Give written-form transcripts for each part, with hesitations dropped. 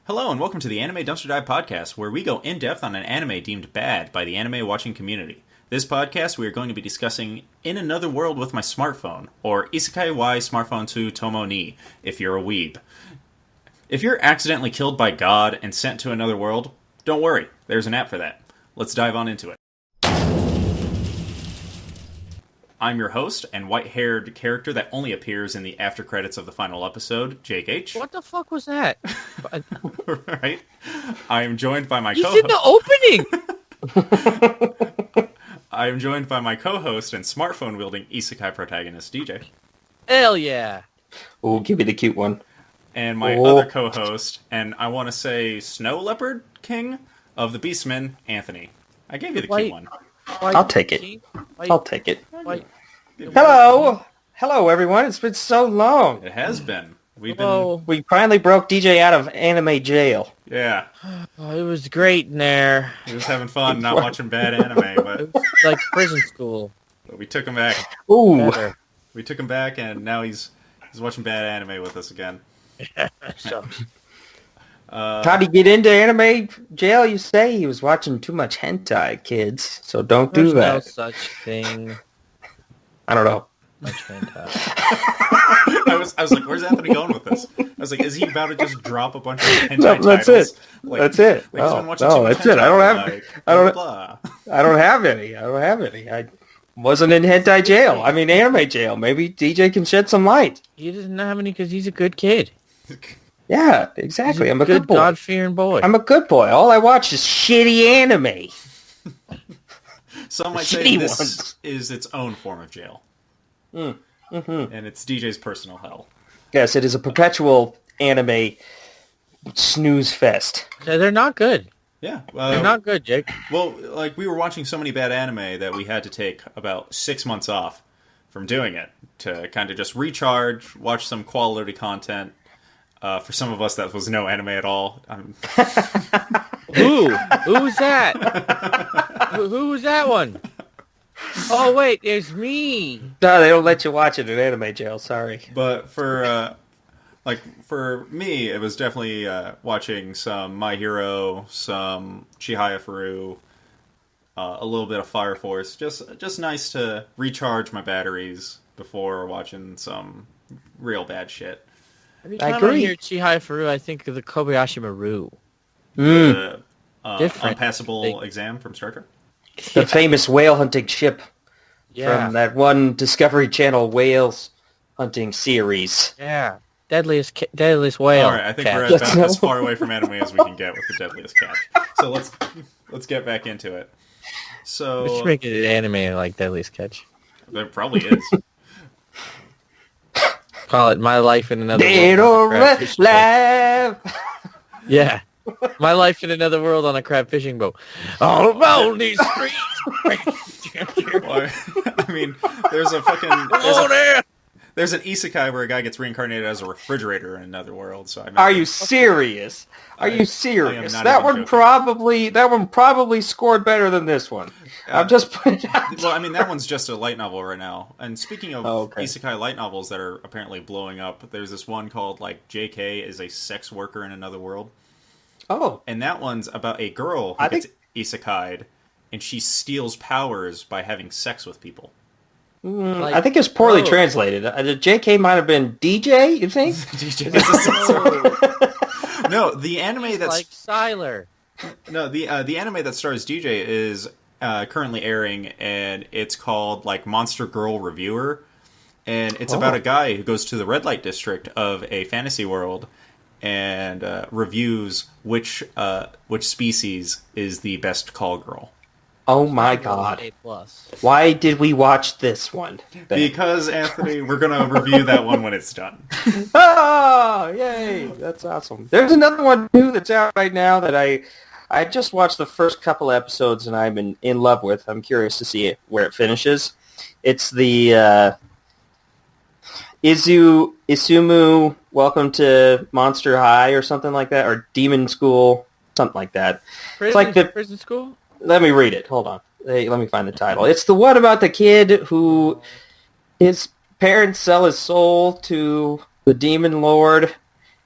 Hello and welcome to the Anime Dumpster Dive Podcast, where we go in-depth on an anime deemed bad by the anime-watching community. This podcast, we are going to be discussing In Another World with My Smartphone, or Isekai wa Smartphone to Tomo ni, if you're a weeb. If you're accidentally killed by God and sent to another world, don't worry, there's an app for that. Let's dive on into it. I'm your host and white-haired character that only appears in the after credits of the final episode, Jake H. What the fuck was that? Right? I am joined by my He's co-host. in the opening! I am joined by my co-host and smartphone-wielding isekai protagonist, DJ. Hell yeah. Oh, give me the cute one. And my other co-host, and I want to say Snow Leopard King of the Beastmen, Anthony. I gave you the cute one. I'll take it. I'll take it. White. Hello, everyone. It's been so long. It has been. We finally broke DJ out of anime jail. Yeah. Oh, it was great in there. He was having fun not watching bad anime, but It was like prison school. we took him back. Ooh. Better. We took him back, and now he's watching bad anime with us again. So, How'd he get into anime jail, you say? He was watching too much hentai, kids. So don't do there's no that. such thing. I don't know. Much fantastic. I was like, where's Anthony going with this? I was like, is he about to just drop a bunch of hentai No, that's titles? it. That's it. Like he's been No, watching too much that's it. I don't hentai, have. like, I don't. blah. I don't have any. I wasn't in hentai jail. I mean, anime jail. Maybe DJ can shed some light. He doesn't have any because he's a good kid. Yeah, exactly. I'm a good boy. God-fearing boy. I'm a good boy. All I watch is shitty anime. Some might say Shitty this ones. is its own form of jail. And it's DJ's personal hell. Yes, it is a perpetual anime snooze fest. No, they're not good. Yeah. They're not good, Jake. Well, like, we were watching so many bad anime that we had to take about 6 months off from doing it to kind of just recharge, watch some quality content. For some of us, that was no anime at all. Who? Who was that? Who was that one? Oh, wait, there's me. No, they don't let you watch it in anime jail. Sorry. But for me, it was definitely watching some My Hero, some Chihaya, a little bit of Fire Force. Just nice to recharge my batteries before watching some real bad shit. Every I time I agree. hear Chihaya Faru, I think of the Kobayashi Maru. The Different. unpassable exam from Star Trek. The famous whale hunting ship Yeah. from that one Discovery Channel whales hunting series. Yeah. Deadliest whale. All right, I think we're Let's about go. as far away from anime as we can get with the Deadliest Catch. So let's get back into it. We So should make it an anime like Deadliest Catch. there probably is. Call it My Life in Another Dead World. or on a crab fishing boat. alive. Yeah. My Life in Another World on a crab fishing boat. All about these streets. Well, I mean, there's an isekai where a guy gets reincarnated as a refrigerator in another world. So Are you serious? Are you I am serious? not That even one joking. probably scored better than this one. I'm just putting it out. Well, I mean, that one's just a light novel right now. And speaking of okay. isekai light novels that are apparently blowing up, there's this one called, like, JK is a sex worker in another world. Oh, And that one's about a girl who I gets isekai'd, and she steals powers by having sex with people. I think it's poorly translated. The JK might have been DJ, you think? DJ is a sex worker. No, the anime that's Like Siler. no the anime that stars DJ is currently airing, and it's called like Monster Girl Reviewer, and it's about a guy who goes to the red light district of a fantasy world and reviews which species is the best call girl. Oh my god. A+. Why did we watch this one? then? Because, Anthony, we're going to review that one when it's done. Oh, yay! That's awesome. There's another one too that's out right now that I just watched the first couple episodes and I'm in love with. I'm curious to see where it finishes. It's the Isumu Welcome to Monster High or something like that, or Demon School, something like that. Prison, like the- prison school? Let me read it. Hold on. Hey, let me find the title. It's the one about the kid who his parents sell his soul to the demon lord,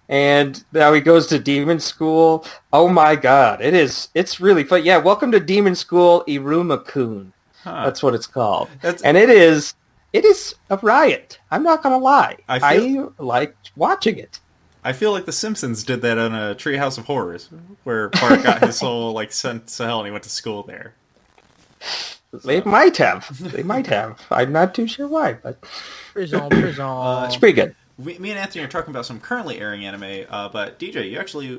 and now he goes to demon school. Oh my god, it's really fun. Yeah, welcome to Demon School Iruma-kun. Huh. That's what it's called. That's- And it is a riot. I'm not gonna lie. I liked watching it. I feel like The Simpsons did that on a Treehouse of Horrors, where Bart got his soul like sent to hell and he went to school there. They might have. They might have. I'm not too sure why, but Prison. it's pretty good. Me and Anthony are talking about some currently airing anime, but DJ, you actually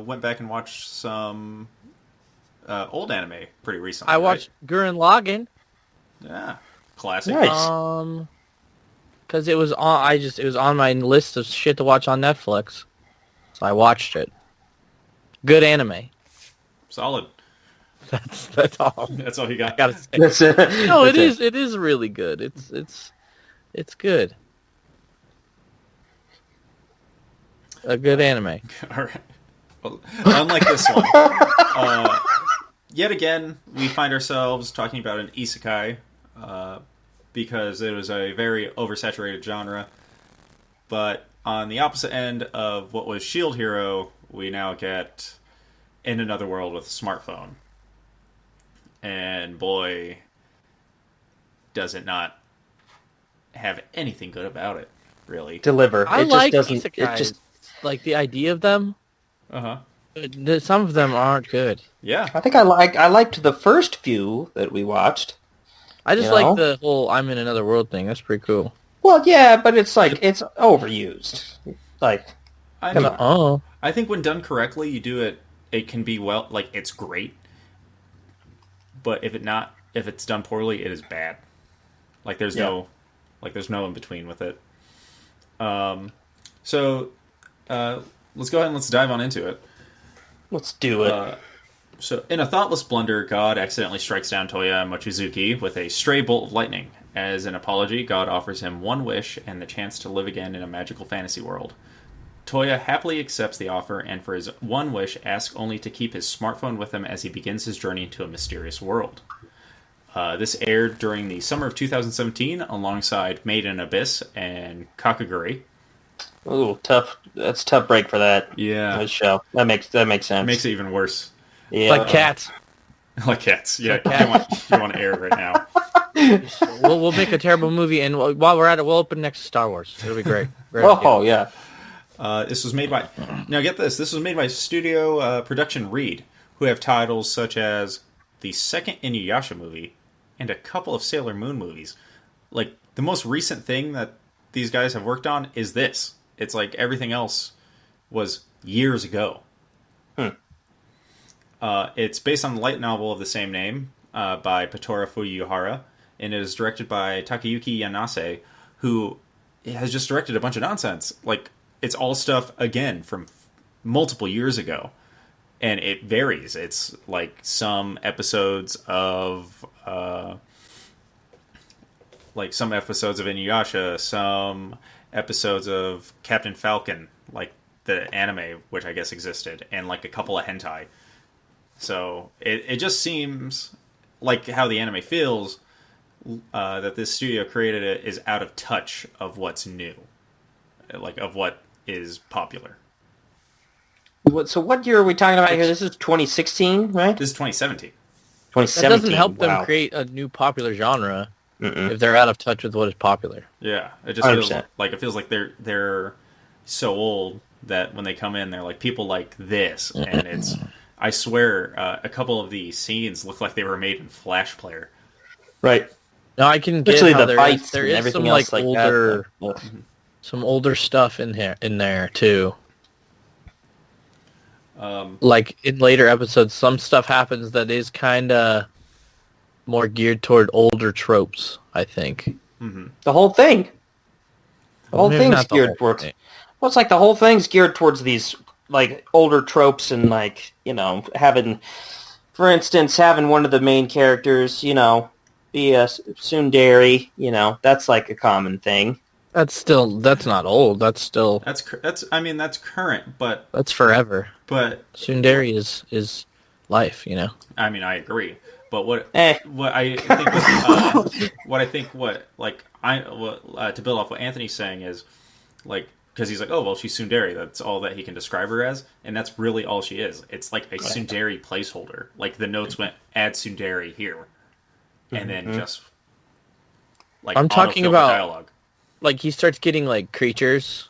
went back and watched some old anime pretty recently. I watched Gurren Lagann. Yeah, classic. Nice. Because it was on. It was on my list of shit to watch on Netflix, so I watched it. Good anime. Solid. That's all. That's all you got. I gotta say. That's it. No, That's it. it is really good. It's good. A good anime. All right. Well, unlike this one, yet again, we find ourselves talking about an isekai because it was a very oversaturated genre. But on the opposite end of what was Shield Hero, we now get In Another World with a smartphone. And boy, does it not have anything good about it, really. Deliver. I It just like doesn't. isekais. It just. Like the idea of them. Uh-huh. Some of them aren't good. Yeah. I think I liked the first few that we watched. I just You know? like the whole "I'm in another world" thing. That's pretty cool. Well, yeah, but it's like it's overused. Like, I Come know. on. Oh, I think when done correctly, you do it. It can be it's great. But if it's done poorly, it is bad. Like there's no in between with it. So let's go ahead and let's dive on into it. let's do it. So, in a thoughtless blunder, God accidentally strikes down Toya Mochizuki with a stray bolt of lightning. As an apology, God offers him one wish and the chance to live again in a magical fantasy world. Toya happily accepts the offer and for his one wish asks only to keep his smartphone with him as he begins his journey to a mysterious world. This aired during the summer of 2017 alongside Made in Abyss and Kakaguri. Ooh, tough. That's a tough break for that. Yeah. That show. That makes sense. It makes it even worse. Yeah. like cats. Like cats. Yeah, Like you want to air it right now. We'll make a terrible movie, and while we're at it, we'll open next to Star Wars. It'll be great. Great Oh idea. yeah. This was made by... Now get this. This was made by Studio Production Reed, who have titles such as the second Inuyasha movie and a couple of Sailor Moon movies. Like, the most recent thing that these guys have worked on is this. It's like everything else was years ago. It's based on the light novel of the same name by Patora Fuyuhara, and it is directed by Takayuki Yanase, who has just directed a bunch of nonsense. Like, it's all stuff, again, from multiple years ago. And it varies. It's like some episodes of... some episodes of Inuyasha, some episodes of Captain Falcon, like the anime, which I guess existed, and like a couple of hentai. So it just seems like how the anime feels, that this studio created it is out of touch of what's new, like of what is popular. So what year are we talking about here? This is 2016, right? This is 2017. 2017. That doesn't help them wow. create a new popular genre Mm-mm. if they're out of touch with what is popular. Yeah, it just feels 100%. like they're so old that when they come in, they're like people like this, and it's. I swear, a couple of the scenes look like they were made in Flash Player. Right. Now I can get Especially how the there is bites there and is everything some else like like older that. Ugh. some older stuff in there too. Like in later episodes, some stuff happens that is kind of more geared toward older tropes, I think. The whole thing. The whole Maybe thing's not the geared whole towards... thing. Well, it's like the whole thing's geared towards these, like, older tropes and, like, having... For instance, having one of the main characters, be a tsundere, that's, like, a common thing. That's not old. That's current, but that's forever. Tsundere is life, I mean, I agree. But what Eh. I think to build off what Anthony's saying is, like, because he's like, oh, well, she's tsundere. That's all that he can describe her as, and that's really all she is. It's like a tsundere placeholder. Like, the notes went, add tsundere here, and then just, like, I'm talking autofill the about, dialogue. like, he starts getting, like, creatures,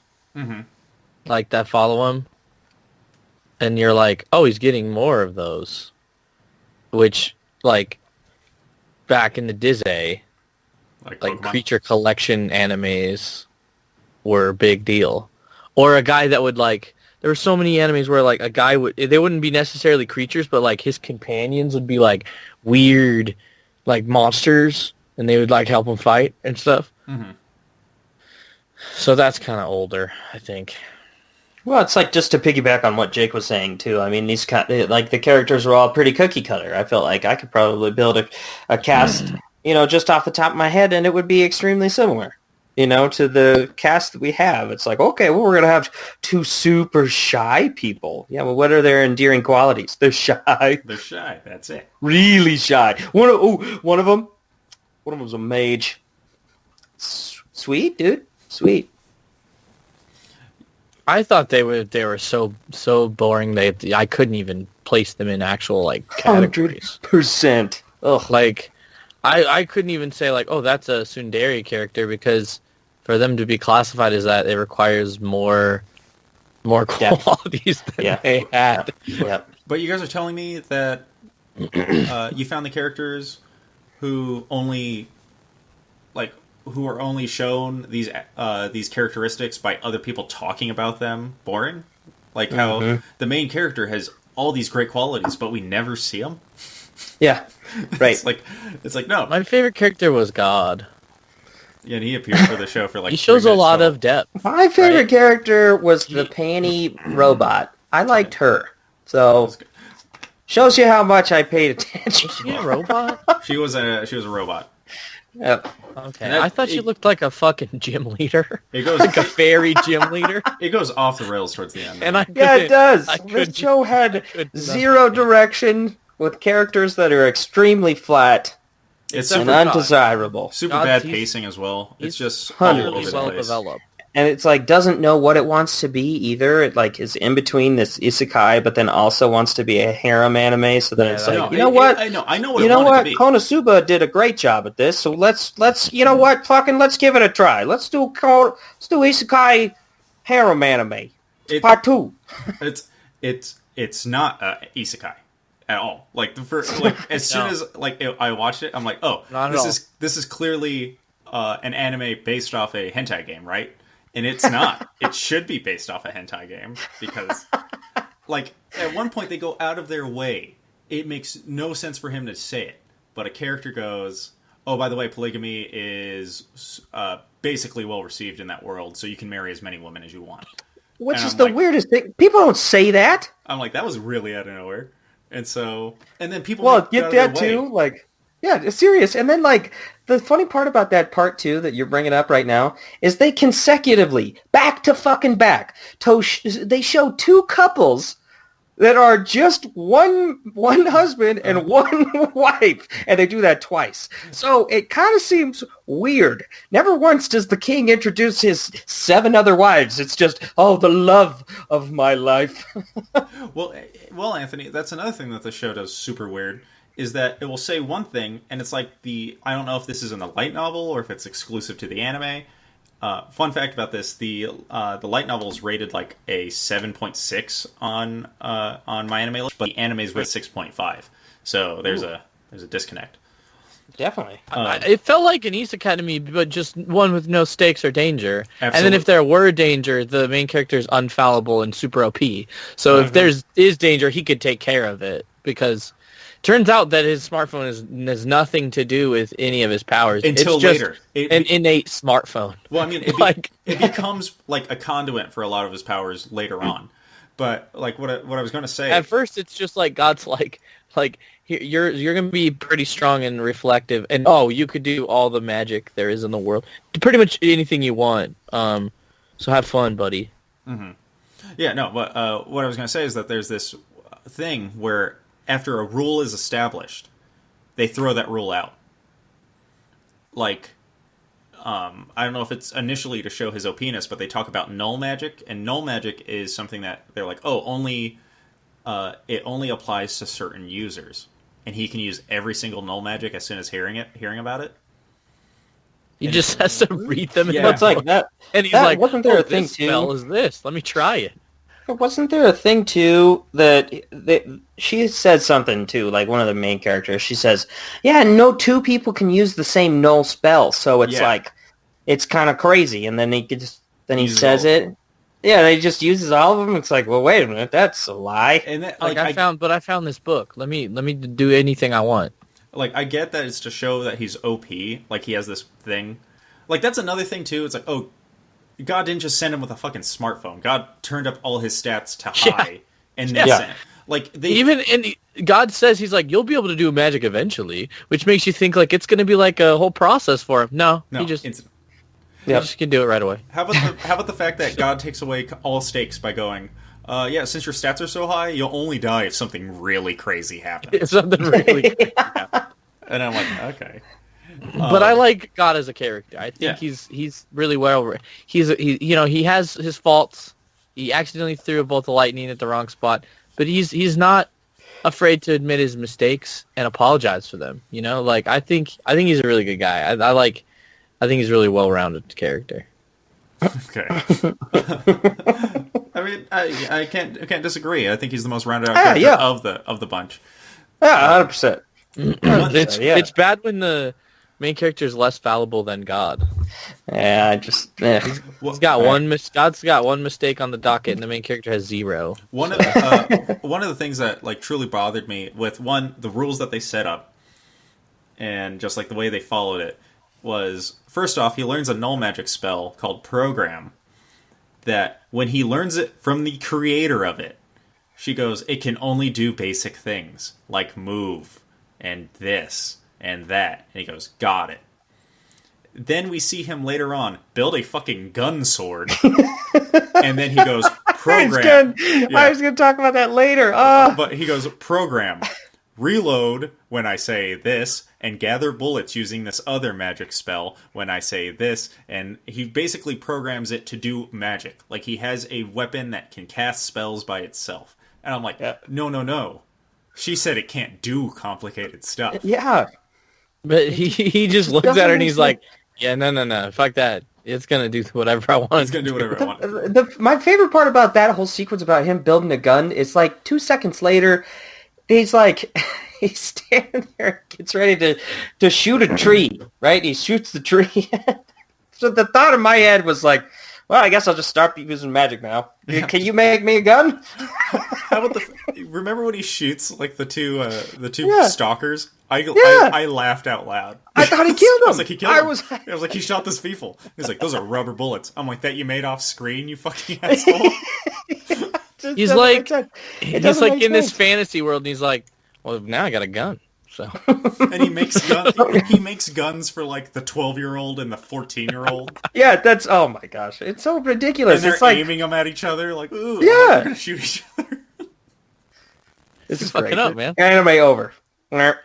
like, that follow him, and you're like, oh, he's getting more of those, which, like, back in the Disney, like creature collection animes were a big deal. Or a guy that would, like, there were so many animes where, like, a guy would, they wouldn't be necessarily creatures, but, like, his companions would be, like, weird, like, monsters, and they would, like, help him fight and stuff. So that's kind of older, I think. Well, it's like, just to piggyback on what Jake was saying too. I mean, these like, the characters were all pretty cookie cutter. I felt like I could probably build a cast, just off the top of my head, and it would be extremely similar, to the cast that we have. It's like, okay, well, we're gonna have two super shy people. Yeah, well, what are their endearing qualities? They're shy. They're shy. That's it. Really shy. One of them was a mage. Sweet, dude. Sweet. I thought they were so boring that I couldn't even place them in actual, like, categories. 100%. Ugh. Like, I couldn't even say, like, oh, that's a tsundere character, because for them to be classified as that, it requires more qualities than they had. Yeah. But you guys are telling me that you found the characters who are only shown these characteristics by other people talking about them boring? Like how the main character has all these great qualities, but we never see them? Yeah, right. It's like no. My favorite character was God. Yeah, and he appeared for the show for like he shows 3 a minutes lot total. of depth. My favorite character was the panty robot. I liked her. So shows you how much I paid attention. Was she a robot? She was a robot. Yep. Okay, I thought she looked like a fucking gym leader. It goes like a fairy gym leader. It goes off the rails towards the end. And it does. This show had zero direction with characters that are extremely flat. It's and undesirable. Super bad pacing as well. It's just all over the place. Developed. And it's like doesn't know what it wants to be either. It like is in between this isekai, but then also wants to be a harem anime. So then it's like, I know what it wanted to be. Konosuba did a great job at this. So let's let's give it a try. Let's do isekai harem anime. Part 2. It's not isekai at all. Like the first, like as soon as I watched it, I'm like, oh, this is clearly an anime based off a hentai game, right? And it's not. It should be based off a hentai game because, like, at one point they go out of their way. It makes no sense for him to say it, but a character goes, "Oh, by the way, polygamy is basically well received in that world, so you can marry as many women as you want." Which is the weirdest thing. People don't say that. I'm like, that was really out of nowhere. And then people get that too. Like, yeah, it's serious. And then, like, the funny part about that part 2 that you're bringing up right now is they consecutively, back to fucking back, they show 2 couples that are just one husband and one wife, and they do that twice. So it kind of seems weird. Never once does the king introduce his 7 other wives. It's just, oh, the love of my life. Well, Anthony, that's another thing that the show does super weird, is that it will say one thing, and it's like I don't know if this is in the light novel or if it's exclusive to the anime. Fun fact about this: the light novel is rated like a 7.6 on my anime list, but the anime is rated 6.5. So there's a disconnect. Definitely. It felt like an East Academy, but just one with no stakes or danger. Absolutely. And then if there were danger, the main character is unfallible and super OP. So if there is danger, he could take care of it, because turns out that his smartphone has nothing to do with any of his powers. Until it's just later. An innate smartphone. Well, I mean, it becomes like a conduit for a lot of his powers later on. But like what I was going to say, at first it's just like God's like you're going to be pretty strong and reflective, and you could do all the magic there is in the world, pretty much anything you want. So have fun, buddy. Mm-hmm. Yeah, no. But what I was going to say is that there's this thing where after a rule is established, they throw that rule out. Like, I don't know if it's initially to show his OP-ness, but they talk about null magic, and null magic is something that they're like, oh, it only applies to certain users, and he can use every single null magic as soon as hearing about it. He just has to read them. Yeah. In the It's like book. that. And he's that, like, wasn't there a this thing spell too? is this. Let me try it. Wasn't there a thing too that she said something too, like one of the main characters? She says, "Yeah, no two people can use the same null spell, so it's like it's kind of crazy." And then he says it. Yeah, they just uses all of them. It's like, well, wait a minute, that's a lie. And then, I found this book. Let me do anything I want. Like, I get that it's to show that he's OP, like he has this thing. Like, that's another thing too. It's like, oh, God didn't just send him with a fucking smartphone. God turned up all his stats to high, and then sent. Like God says he's like, you'll be able to do magic eventually, which makes you think like it's going to be like a whole process for him. No, he just can do it right away. How about the fact that God takes away all stakes by going, since your stats are so high, you'll only die if something really crazy happens. If something really crazy happens. And I'm like, okay. But I like God as a character. I think he's really well. He has his faults. He accidentally threw a bolt of lightning at the wrong spot, but he's not afraid to admit his mistakes and apologize for them. You know, like I think he's a really good guy. I think he's a really well-rounded character. Okay. I mean, I can't disagree. I think he's the most rounded out character of the bunch. Yeah, 100%. It's bad when the main character is less fallible than God. Yeah, He's got God's got one mistake on the docket, and the main character has 0. One of the things that like truly bothered me with the rules that they set up, and just like the way they followed it, was first off he learns a null magic spell called Program. That when he learns it from the creator of it, she goes, it can only do basic things like move and this and that. And he goes, got it. Then we see him later on build a fucking gun sword. And then he goes, program. I was going to talk about that later. But he goes, program. Reload when I say this, and gather bullets using this other magic spell when I say this. And he basically programs it to do magic. Like he has a weapon that can cast spells by itself. And I'm like, no. She said it can't do complicated stuff. Yeah. But he just looks at her and he's like, yeah, no, fuck that. It's going to do whatever I want. It's going to do whatever I want. My favorite part about that whole sequence about him building a gun is like 2 seconds later, he's standing there, gets ready to shoot a tree, right? He shoots the tree. So the thought in my head was like, well, I guess I'll just start using magic now. Yeah. Can you make me a gun? How about remember when he shoots like the two stalkers? I laughed out loud. I thought he killed them. I was like, he killed them. I was like, he shot those people. He's like, those are rubber bullets. I'm like, that you made off screen, you fucking asshole. He's like in this fantasy world, and he's like, well, now I got a gun. So. And he makes guns. He makes guns for like the 12-year-old and the 14-year-old. Yeah, that's oh my gosh, it's so ridiculous. And they're it's like aiming them at each other, like ooh, they're gonna shoot each other. This is fucking great. up, man. Anime over. There's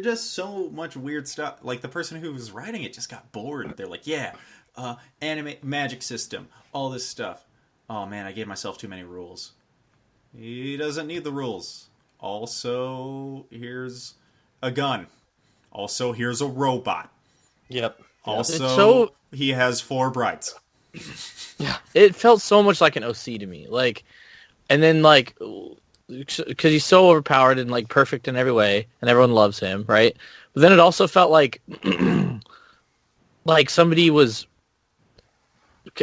just so much weird stuff. Like the person who was writing it just got bored. They're like, anime magic system, all this stuff. Oh man, I gave myself too many rules. He doesn't need the rules. Also, here's a gun. Also, here's a robot. Yep. Also, he has 4 brides. Yeah. It felt so much like an OC to me. Like, and then like, because he's so overpowered and like perfect in every way, and everyone loves him, right? But then it also felt like, like somebody was,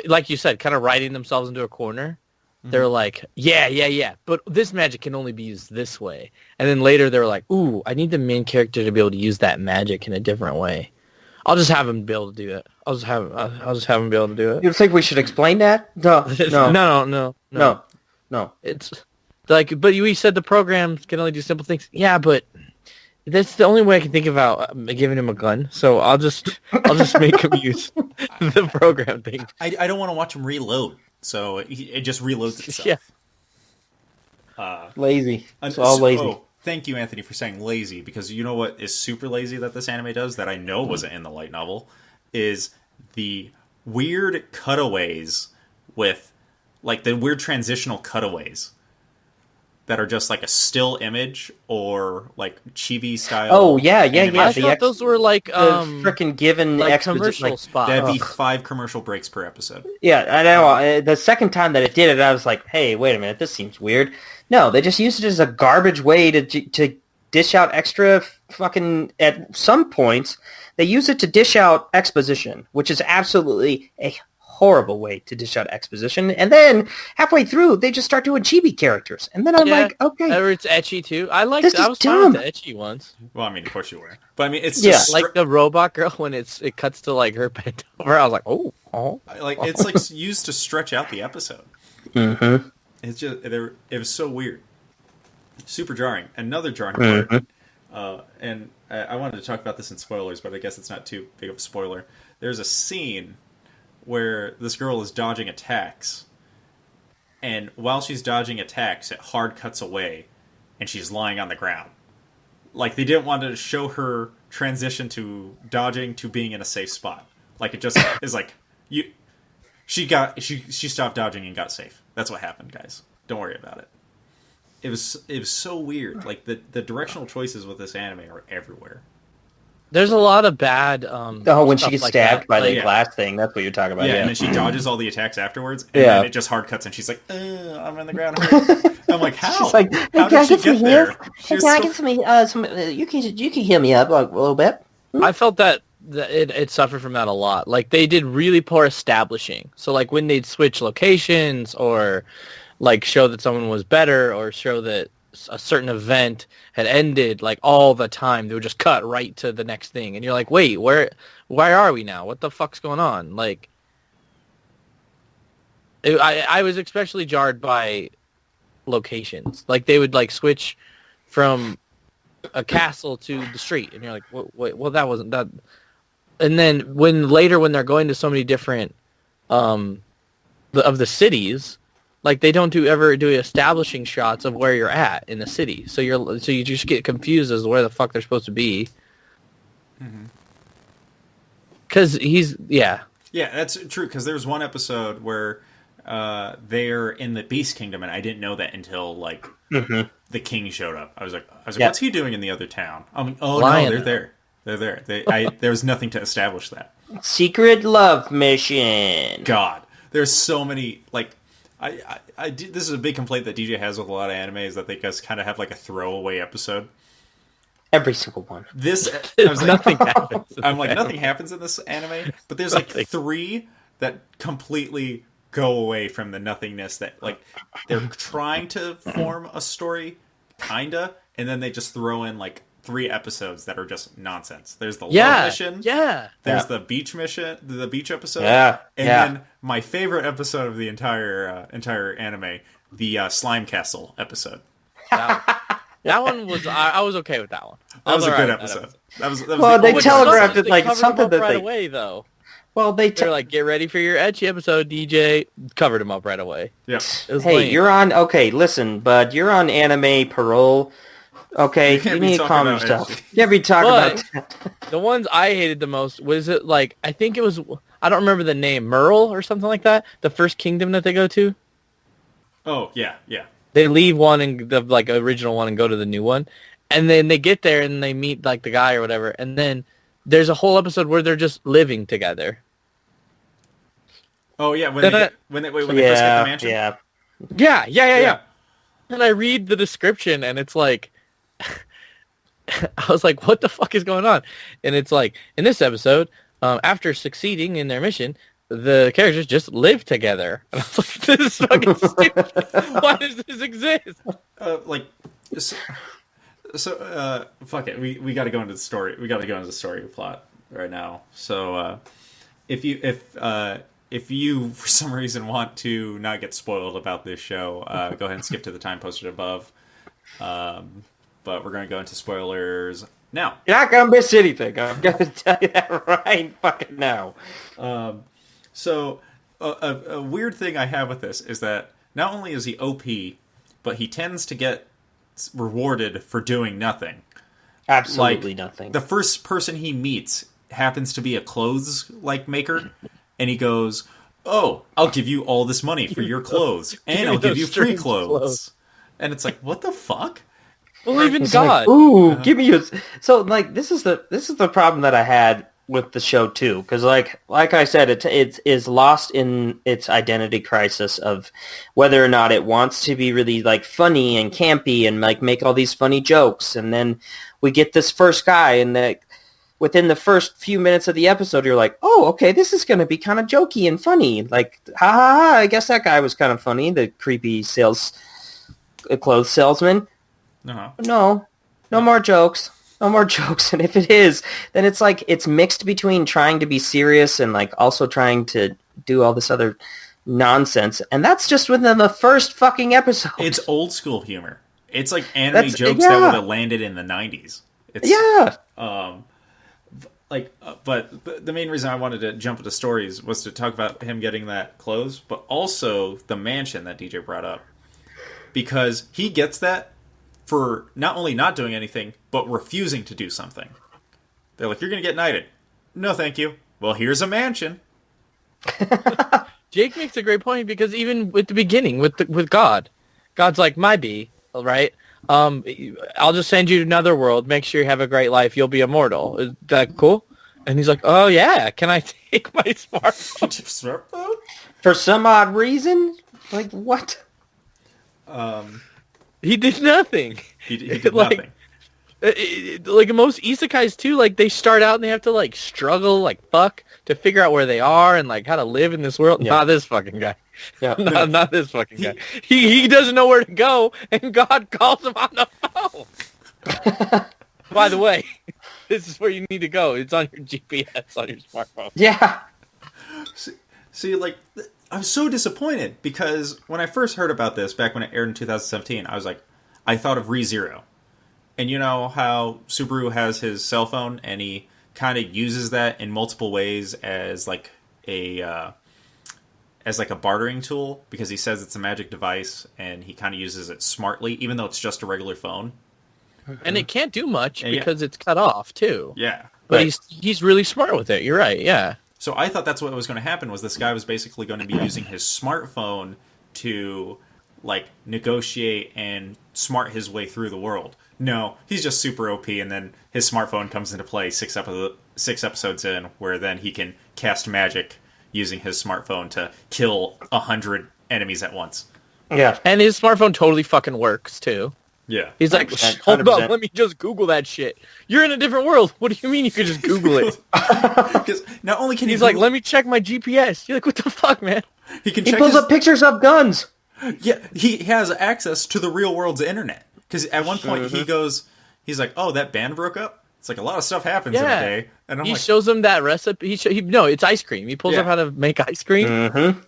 like you said, kind of writing themselves into a corner. They're like, yeah, but this magic can only be used this way. And then later they're like, ooh, I need the main character to be able to use that magic in a different way. I'll just have him be able to do it. I'll just have him be able to do it. You think we should explain that? No. It's like, but we said the program can only do simple things. Yeah, but that's the only way I can think about giving him a gun. So I'll just make him use the program thing. I don't want to watch him reload. So it just reloads itself. Yeah. Lazy. It's all lazy. thank you, Anthony, for saying lazy, because you know what is super lazy that this anime does that I know wasn't in the light novel is the weird cutaways with, like, the weird transitional cutaways that are just like a still image or like chibi style. Oh yeah. I thought those were like freaking given like commercial like, spots. That'd be 5 commercial breaks per episode. Yeah, I know. The second time that it did it, I was like, "Hey, wait a minute, this seems weird." No, they just used it as a garbage way to dish out extra fucking. At some points, they use it to dish out exposition, which is absolutely a horrible way to dish out exposition. And then halfway through, they just start doing chibi characters, and then I'm like, "Okay." Or it's ecchi too. I was dumb. fine with the ecchi ones. Well, I mean, of course you were, but I mean, it's just like the robot girl when it cuts to like her bent over. I was like, oh. Like it's like used to stretch out the episode. Mm-hmm. It's just it was so weird, super jarring. Another jarring part, and I wanted to talk about this in spoilers, but I guess it's not too big of a spoiler. There's a scene where this girl is dodging attacks, and while she's dodging attacks, it hard cuts away, and she's lying on the ground. Like, they didn't want to show her transition to dodging to being in a safe spot. Like, it just is like she stopped dodging and got safe. That's what happened, guys. Don't worry about it. It was so weird. Like, the directional choices with this anime are everywhere. There's a lot of bad. When she gets like stabbed by the yeah. glass thing, that's what you're talking about. Yeah, Yeah, and then she dodges all the attacks afterwards, and then it just hard cuts, and she's like, I'm on the ground. I'm like, how? She's like, how did she get there? Hey, can I get some? You can heal me up a little bit. I felt that it suffered from that a lot. Like, they did really poor establishing. So, like, when they'd switch locations or, like, show that someone was better or show that a certain event had ended, like, all the time, they would just cut right to the next thing. And you're like, wait, where are we now? What the fuck's going on? Like, I was especially jarred by locations. Like, they would, like, switch from a castle to the street, and you're like, wait, well, that wasn't that. And then when they're going to so many different of the cities, like, they don't ever do establishing shots of where you're at in the city, so you just get confused as to where the fuck they're supposed to be. Because yeah, that's true. Because there was one episode where they're in the Beast Kingdom, and I didn't know that until like the king showed up. I was like, what's he doing in the other town? I'm like, oh no, they're there. They're there. There was nothing to establish that. Secret love mission. God, there's so many, like, this is a big complaint that DJ has with a lot of anime, is that they just kind of have like a throwaway episode. Every single one. This, I was like, nothing happens. I'm like, nothing happens in this anime, but there's like 3 that completely go away from the nothingness, that, like, they're trying to form a story, kinda, and then they just throw in like 3 episodes that are just nonsense. There's the love mission. Yeah. There's the beach mission, the beach episode. Yeah. And then my favorite episode of the entire anime, the slime castle episode. That one was, I was okay with that one. That was a good episode. That was well, they telegraphed it like something that right they away though. Well, they're like, get ready for your ecchi episode, DJ. Covered him up right away. Yeah. Hey, lame. you're on. Okay, listen, bud. You're on anime parole. Okay, you need to calm yourself. You can't be talking about that. The ones I hated the most was it like, I think it was, I don't remember the name, Merle or something like that. The first kingdom that they go to. Oh yeah. They leave one and the like original one and go to the new one, and then they get there and they meet like the guy or whatever, and then there's a whole episode where they're just living together. Oh yeah, when they first get the mansion. Yeah. And I read the description and it's like, I was like, what the fuck is going on? And it's like, in this episode, after succeeding in their mission, the characters just live together. And I was like, this is fucking stupid. Why does this exist? Fuck it. We got to go into the story. We got to go into the story plot right now. So, if you for some reason want to not get spoiled about this show, go ahead and skip to the time posted above. But we're going to go into spoilers now. You're not going to miss anything. I'm going to tell you that right fucking now. So, a weird thing I have with this is that not only is he OP, but he tends to get rewarded for doing nothing. Absolutely nothing. The first person he meets happens to be a clothes maker, and he goes, "Oh, I'll give you all this money for your clothes, and I'll give you free clothes." And it's like, what the fuck? Well, even It's God. like, ooh, give me your... So, this is the problem that I had with the show too, because like I said, it is lost in its identity crisis of whether or not it wants to be really funny and campy and make all these funny jokes, and then we get this first guy, and within the first few minutes of the episode, you're like, oh, okay, this is going to be kind of jokey and funny, ha ha ha, I guess that guy was kind of funny, the creepy clothes salesman. No more jokes. No more jokes. And if it is, then it's mixed between trying to be serious and also trying to do all this other nonsense. And that's just within the first fucking episode. It's old school humor. It's like anime jokes that would have landed in the 90s. But the main reason I wanted to jump into stories was to talk about him getting that clothes, but also the mansion that DJ brought up. Because he gets that for not only not doing anything, but refusing to do something. They're like, you're going to get knighted. No, thank you. Well, here's a mansion. Jake makes a great point, because even with the beginning, with God, God's like, my bee, right? I'll just send you to another world. Make sure you have a great life. You'll be immortal. Is that cool? And he's like, oh, yeah. Can I take my smartphone? For some odd reason? What? He did nothing. He did nothing. Most isekais too, they start out and they have to struggle fuck to figure out where they are and how to live in this world. Yeah. Not this fucking guy. Yeah. Not this fucking guy. He doesn't know where to go, and God calls him on the phone. By the way, this is where you need to go. It's on your GPS on your smartphone. Yeah. See, I was so disappointed, because when I first heard about this back when it aired in 2017, I thought of ReZero. And you know how Subaru has his cell phone, and he kind of uses that in multiple ways as a bartering tool, because he says it's a magic device, and he kind of uses it smartly, even though it's just a regular phone. And it can't do much because it's cut off too. Yeah, but he's really smart with it. You're right. Yeah. So I thought that's what was going to happen, was this guy was basically going to be using his smartphone to, negotiate and smart his way through the world. No, he's just super OP, and then his smartphone comes into play six episodes in, where then he can cast magic using his smartphone to kill 100 enemies at once. Yeah. And his smartphone totally fucking works, too. Yeah. He's like, hold up, let me just Google that shit. You're in a different world. What do you mean you could just Google it? Because not only can he's like, let me check my GPS. You're like, what the fuck, man? He pulls up pictures of guns. Yeah, he has access to the real world's internet. Because at one point he's like, oh, that band broke up? It's a lot of stuff happens in a day. And he shows him that recipe. No, it's ice cream. He pulls up how to make ice cream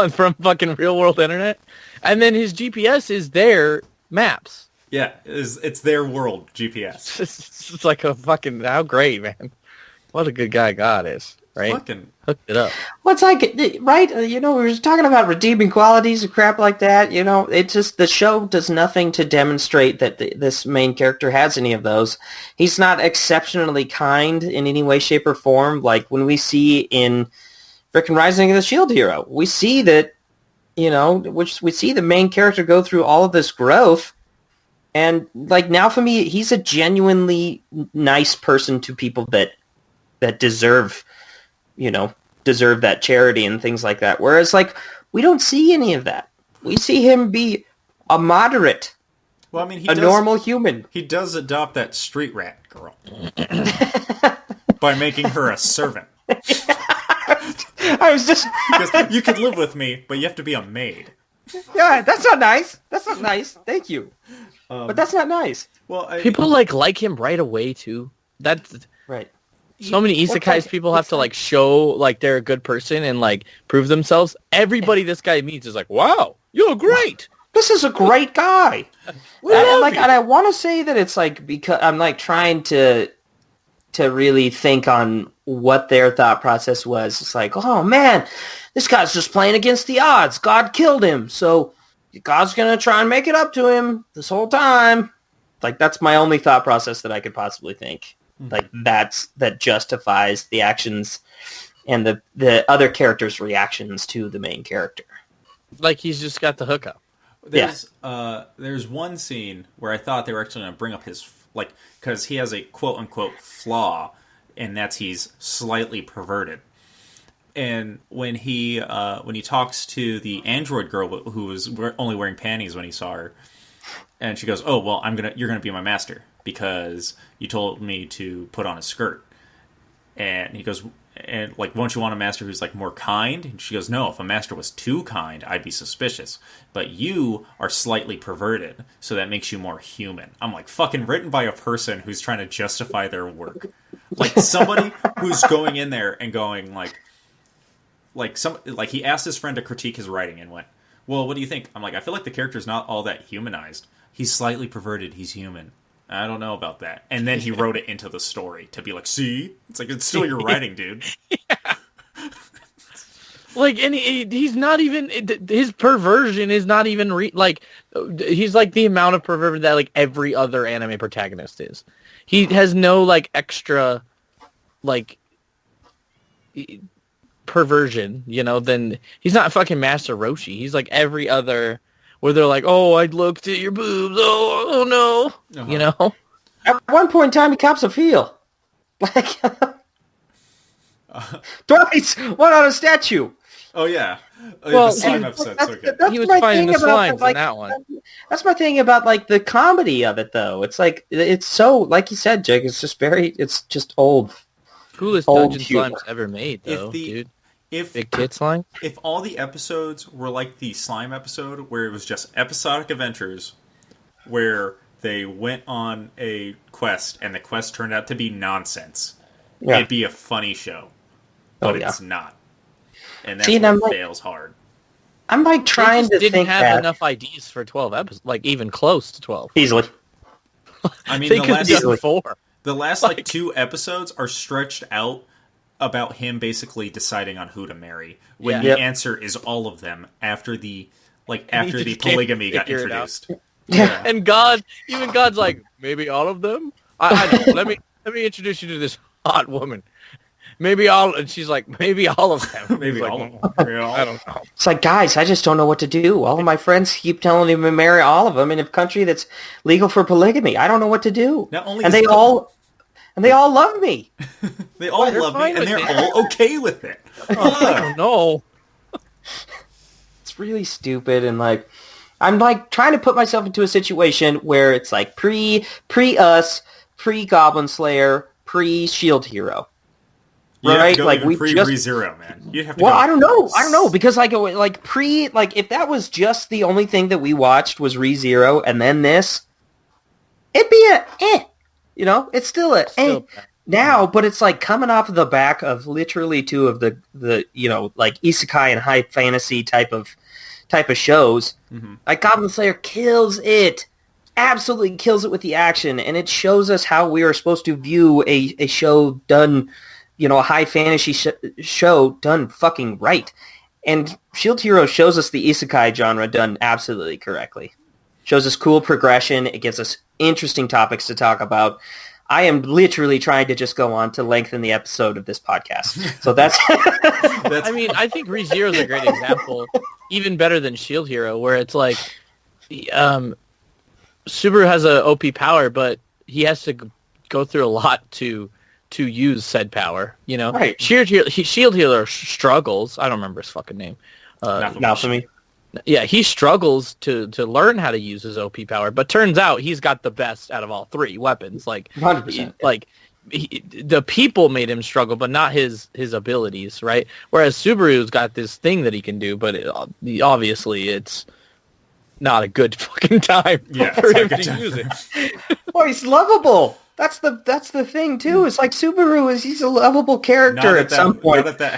from fucking real world internet. And then his GPS is their maps. Yeah, it's their world GPS. It's like a fucking, how great, man. What a good guy God is, right? Fucking hooked it up. Well, it's right? We were just talking about redeeming qualities and crap like that. It's just the show does nothing to demonstrate that this main character has any of those. He's not exceptionally kind in any way, shape, or form. Like when we see in frickin' Rising of the Shield Hero, we see that, we see the main character go through all of this growth. And now for me, he's a genuinely nice person to people that deserve that charity and things like that. Whereas we don't see any of that. We see him be a moderate, normal human. He does adopt that street rat girl by making her a servant. I was just because you can live with me, but you have to be a maid. Yeah, that's not nice. That's not nice. Thank you. But that's not nice. Well, people like him right away too. That's right. So many isekais people have to show they're a good person and prove themselves. Everybody this guy meets is like, wow, you're great. This is a great guy. And I want to say that it's because I'm trying to really think on what their thought process was. It's oh man, this guy's just playing against the odds. God killed him, so God's gonna try and make it up to him this whole time. Like, that's my only thought process that I could possibly think. Like, that justifies the actions and the other characters' reactions to the main character. Like, he's just got the hookup. There's one scene where I thought they were actually going to bring up his, like, because he has a quote-unquote flaw, and that's he's slightly perverted. And when he talks to the android girl who was only wearing panties when he saw her, and she goes, "Oh, well, you're gonna be my master because you told me to put on a skirt." And he goes, "And like, won't you want a master who's like more kind?" And she goes, "No, if a master was too kind, I'd be suspicious. But you are slightly perverted, so that makes you more human." I'm like, fucking written by a person who's trying to justify their work, like somebody who's going in there and going like he asked his friend to critique his writing and went, "Well, what do you think?" I'm like, I feel like the character's not all that humanized. He's slightly perverted. He's human. I don't know about that. And then he wrote it into the story to be like, see? It's like, it's still your writing, dude. Yeah. Like, and he's not even, his perversion is not even, he's like the amount of perversion that, like, every other anime protagonist is. He has no, like, extra, like, perversion, then he's not fucking Master Roshi. He's like every other, where they're like, "Oh, I looked at your boobs. Oh no." Uh-huh. At one point in time, he cops a feel. Like, twice, one on a statue. Oh, yeah. Well, the slime episode. He was fighting the slimes in that one. That's my thing about, like, the comedy of it, though. It's like, it's so, like you said, Jake, it's just old. Coolest dungeon slimes ever made, though, dude. Big kid slime? If all the episodes were like the slime episode, where it was just episodic adventures, where they went on a quest, and the quest turned out to be nonsense, it'd be a funny show. But it's not. And that's what fails hard. I'm like trying to think didn't have enough ideas for 12 episodes, like even close to 12. Easily. I mean, they could have done 4. The last like 2 episodes are stretched out about him basically deciding on who to marry, when the answer is all of them after the polygamy got introduced. Yeah. And God's like, maybe all of them? I don't know. Let me introduce you to this hot woman. Maybe all, and she's like, maybe all of them. Maybe like, all of them. I don't know. It's like, guys, I just don't know what to do. All of my friends keep telling me to marry all of them in a country that's legal for polygamy. I don't know what to do. And they all love me. They all love me, and they're all okay with it. I don't know. It's really stupid, and like, I'm like trying to put myself into a situation where it's like pre-us, pre-Goblin Slayer, pre-Shield Hero. Right? Like we pre-Zero, man. You have to I don't know because if that was just the only thing that we watched was ReZero and then this, it'd be it's still now, but it's like coming off of the back of literally 2 of the like isekai and high fantasy type of shows. Mm-hmm. Like Goblin Slayer kills it. Absolutely kills it with the action, and it shows us how we are supposed to view a show done, a high fantasy show done fucking right. And Shield Hero shows us the isekai genre done absolutely correctly. Shows us cool progression. It gives us interesting topics to talk about. I am literally trying to just go on to lengthen the episode of this podcast. So that's... I mean, I think ReZero is a great example, even better than Shield Hero, where it's like, Subaru has a OP power, but he has to go through a lot to use said power, Right. Shield Hero struggles. I don't remember his fucking name. Naofumi. Yeah, he struggles to learn how to use his OP power, but turns out he's got the best out of all 3 weapons. Like, 100%. The people made him struggle, but not his abilities, right? Whereas Subaru's got this thing that he can do, but obviously it's not a good fucking time for him to use it. Well, he's lovable. That's the thing too. It's like Subaru he's a lovable character at some point. Not at that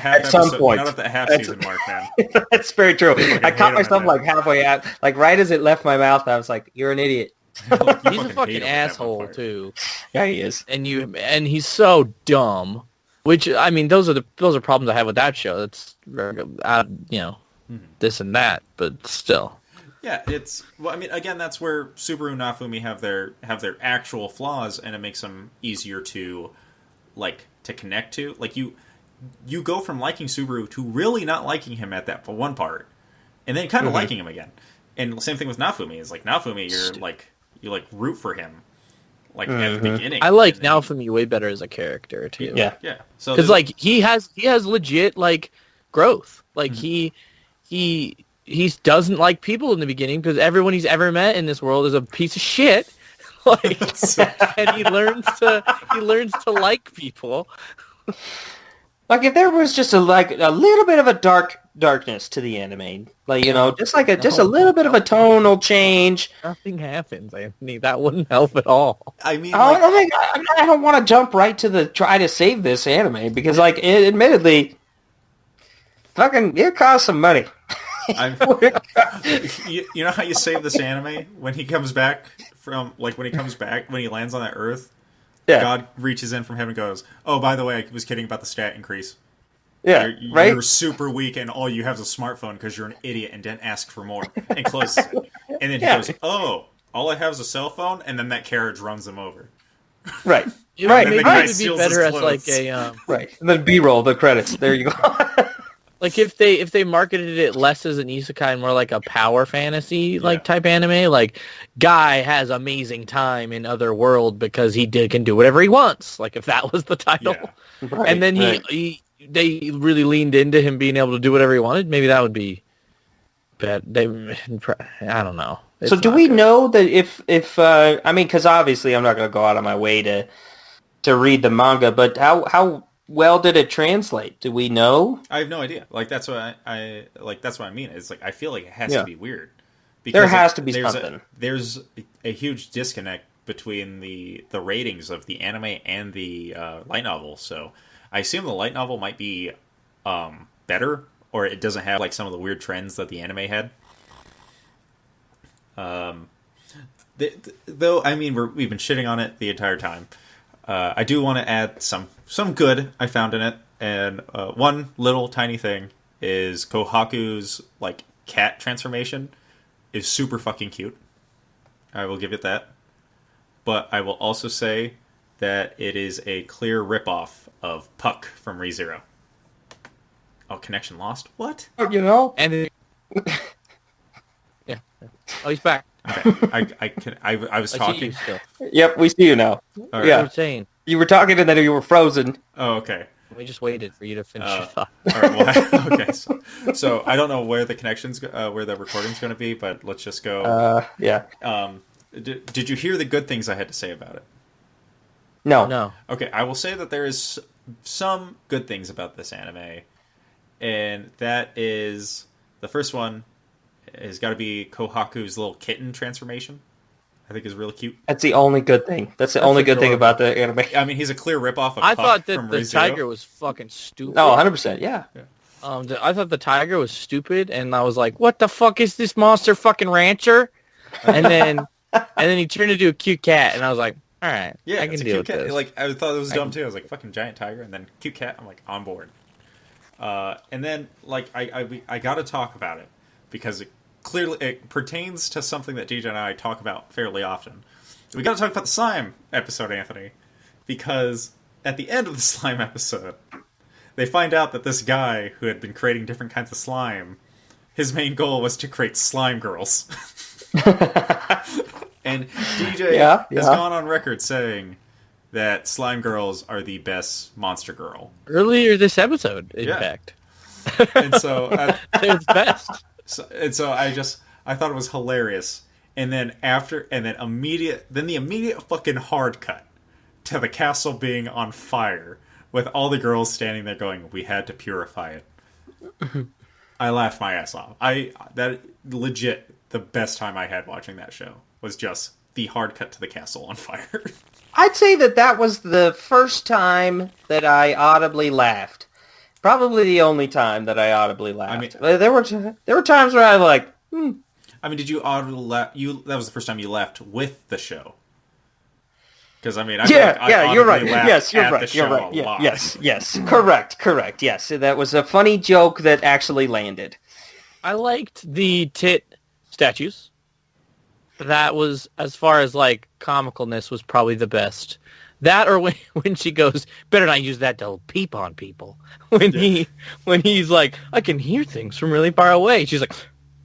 half season mark, man. That's very true. I caught myself like halfway out, like right as it left my mouth. I was like, "You're an idiot." He's a fucking asshole too. Yeah, he is. And he's so dumb. Which I mean, those are problems I have with that show. That's this and that, but still. Yeah, it's well. I mean, again, that's where Subaru and Nafumi have their actual flaws, and it makes them easier to to connect to. Like you go from liking Subaru to really not liking him at that one part, and then kind of liking him again. And same thing with Nafumi. It's like Nafumi, you root for him, at the beginning. I like Nafumi way better as a character too. Yeah. So because he has legit growth. He doesn't like people in the beginning because everyone he's ever met in this world is a piece of shit. And he learns to like people. Like if there was just a little bit of a darkness to the anime, just a little bit of a tonal change. Nothing happens, Anthony. That wouldn't help at all. I mean, I don't want to jump right to the try to save this anime because, admittedly, it costs some money. You know how you save this anime when he comes back when he lands on that Earth. Yeah. God reaches in from heaven and goes, "Oh, by the way, I was kidding about the stat increase. Yeah, you're super weak and all you have is a smartphone because you're an idiot and didn't ask for more." And closes it. And then he goes, "Oh, all I have is a cell phone," and then that carriage runs him over. Right. Right. Maybe it would be better as right. And then B-roll the credits. There you go. If they marketed it less as an isekai and more like a power fantasy type anime, guy has amazing time in other world because he can do whatever he wants. If that was the title, right, and then they really leaned into him being able to do whatever he wanted. Maybe that would be bad. I don't know. So do we know that if because obviously I'm not going to go out of my way to read the manga, but how well did it translate? Do we know? I have no idea. That's what that's what I mean. It's I feel like it has to be weird. Because there has to be something. There's a huge disconnect between the ratings of the anime and the light novel. So I assume the light novel might be better, or it doesn't have some of the weird trends that the anime had. Though I mean we've been shitting on it the entire time. I do want to add some good I found in it, and one little tiny thing is Kohaku's cat transformation is super fucking cute. I will give it that. But I will also say that it is a clear ripoff of Puck from ReZero. Oh, connection lost? What? And yeah. Oh, he's back. Okay. I was talking. Yep, we see you now. Right. Yeah. What I'm saying. You were talking and then you were frozen. Oh, okay. We just waited for you to finish your thought. All right, well, okay. So I don't know where the connection's, where the recording's going to be, but let's just go. Yeah. Did you hear the good things I had to say about it? No. Okay, I will say that there is some good things about this anime, and that is the first one has got to be Kohaku's little kitten transformation. I think is really cute. That's the only good thing. That's the only good thing about the anime. I mean, he's a clear ripoff of I Puck thought that from the ReZero. tiger was fucking stupid. No, 100%, yeah. I thought the tiger was stupid, and I was like, what the fuck is this monster fucking rancher? And then he turned into a cute cat, and I was like, all right, yeah, I can deal with this. I thought it was dumb, too. I was like, fucking giant tiger, and then cute cat. I'm like, on board. And then, I got to talk about it, because it pertains to something that DJ and I talk about fairly often. We got to talk about the slime episode, Anthony, because at the end of the slime episode, they find out that this guy who had been creating different kinds of slime, his main goal was to create slime girls. And DJ has gone on record saying that slime girls are the best monster girl. Earlier this episode, in fact. And so it was best. So I thought it was hilarious. And then the immediate fucking hard cut to the castle being on fire with all the girls standing there going, "We had to purify it." I laughed my ass off. That legit the best time I had watching that show was just the hard cut to the castle on fire. I'd say that was the first time that I audibly laughed. Probably the only time that I audibly laughed. I mean, there were times where I was like, I mean, did you audibly laugh? That was the first time you laughed with the show. Because I mean, you're right. Yes, you're right. You're right. Yes. Correct. Yes, that was a funny joke that actually landed. I liked the tit statues. That was, as far as like comicalness, was probably the best. That, or when she goes, better not use that to peep on people. When he's like, I can hear things from really far away. She's like,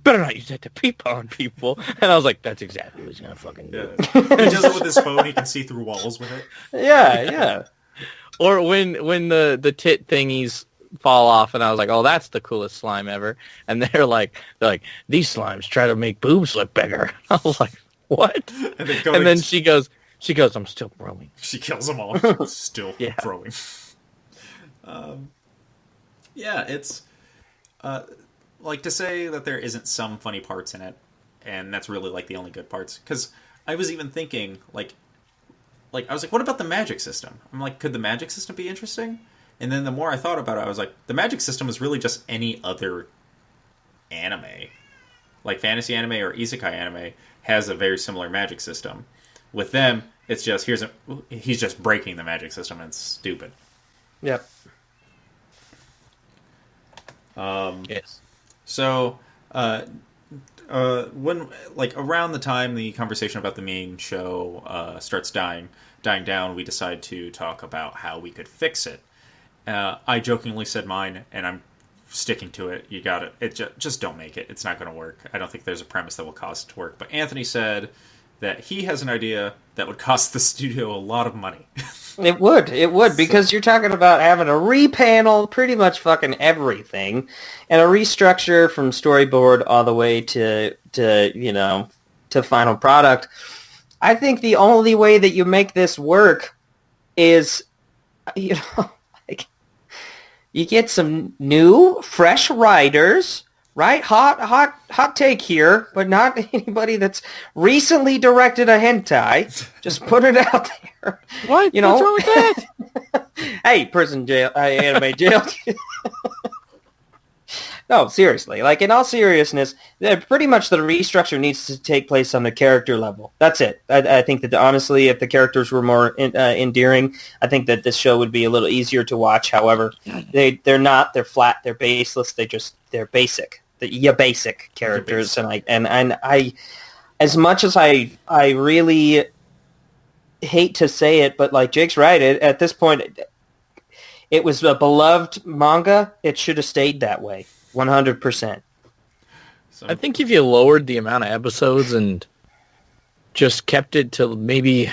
better not use that to peep on people. And I was like, that's exactly what he's gonna fucking do. He does it with his phone. He can see through walls with it. Yeah. Or when the tit thingies fall off, and I was like, oh, that's the coolest slime ever. And they're like, these slimes try to make boobs look bigger. I was like, what? And then she goes, I'm still growing. She kills them all. Still growing. It's like, to say that there isn't some funny parts in it, and that's really like the only good parts. Because I was even thinking, like I was like, what about the magic system? I'm like, could the magic system be interesting? And then the more I thought about it, I was like, the magic system is really just any other anime. Like, fantasy anime or isekai anime has a very similar magic system. With them, it's just, he's just breaking the magic system, and it's stupid. Yep. Yes. So, when, like, around the time the conversation about the main show starts dying down, we decide to talk about how we could fix it. I jokingly said mine, and I'm sticking to it. You got it. Just don't make it. It's not going to work. I don't think there's a premise that will cause it to work. But Anthony said that he has an idea that would cost the studio a lot of money. It would, because you're talking about having to repanel pretty much fucking everything, and a restructure from storyboard all the way to final product. I think the only way that you make this work is, you get some new, fresh writers, right? Hot take here, but not anybody that's recently directed a hentai. Just put it out there. What? What's wrong with that? Hey, prison jail, anime jail. No, seriously. Like, in all seriousness, pretty much the restructure needs to take place on the character level. That's it. I think that, honestly, if the characters were more endearing, I think that this show would be a little easier to watch. However, they're not. They're flat. They're baseless. They're basic. They're basic characters. And I, as much as I really hate to say it, but like Jake's right. At this point, it was a beloved manga. It should have stayed that way. 100%. I think if you lowered the amount of episodes and just kept it to maybe...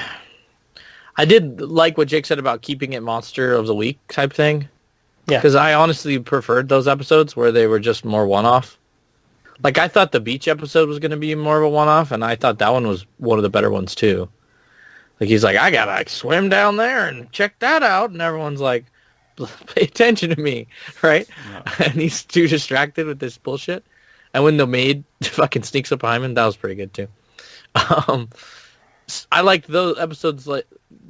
I did like what Jake said about keeping it Monster of the Week type thing. Yeah. Because I honestly preferred those episodes where they were just more one-off. Like, I thought the beach episode was going to be more of a one-off, and I thought that one was one of the better ones, too. Like, he's like, I gotta swim down there and check that out, and everyone's like, pay attention to me, right? No. And he's too distracted with this bullshit. And when the maid fucking sneaks up behind him, that was pretty good too. I liked those episodes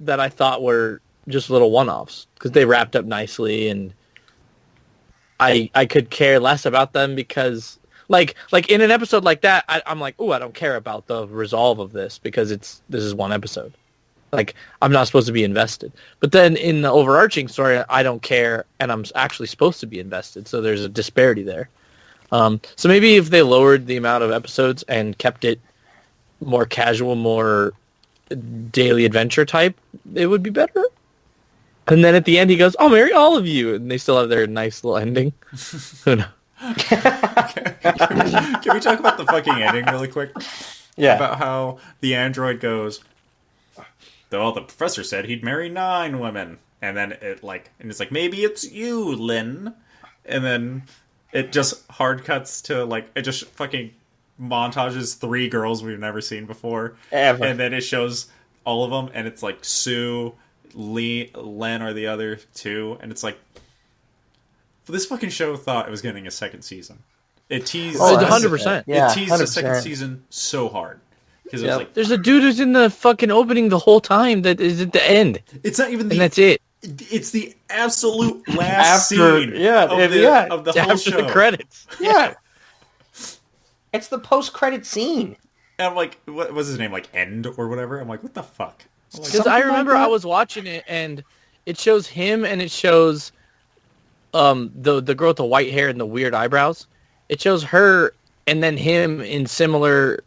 that I thought were just little one-offs because they wrapped up nicely, and I could care less about them because like in an episode like that, I'm like, oh, I don't care about the resolve of this because this is one episode. Like, I'm not supposed to be invested. But then in the overarching story, I don't care, and I'm actually supposed to be invested. So there's a disparity there. So maybe if they lowered the amount of episodes and kept it more casual, more daily adventure type, it would be better. And then at the end, he goes, I'll marry all of you. And they still have their nice little ending. Who knows? Can we talk about the fucking ending really quick? Yeah. About how the android goes... Well, the professor said he'd marry 9 women. And then it's like, maybe it's you, Lynn. And then it just hard cuts to, like, it just fucking montages 3 girls we've never seen before. Ever. And then it shows all of them, and it's like Sue, Len are the other 2. And it's like, this fucking show thought it was getting a second season. It teased... 100%. Yeah, it teased 100%. the second season so hard. Because it was like, there's a dude who's in the fucking opening the whole time that is at the end. It's not even and that's it. It's the absolute last scene of the whole show. After the credits. Yeah. It's the post-credit scene. And I'm like, what was his name? Like, End or whatever? I'm like, what the fuck? Because I remember I was watching it, and it shows him, and it shows the girl with the white hair and the weird eyebrows. It shows her and then him in similar,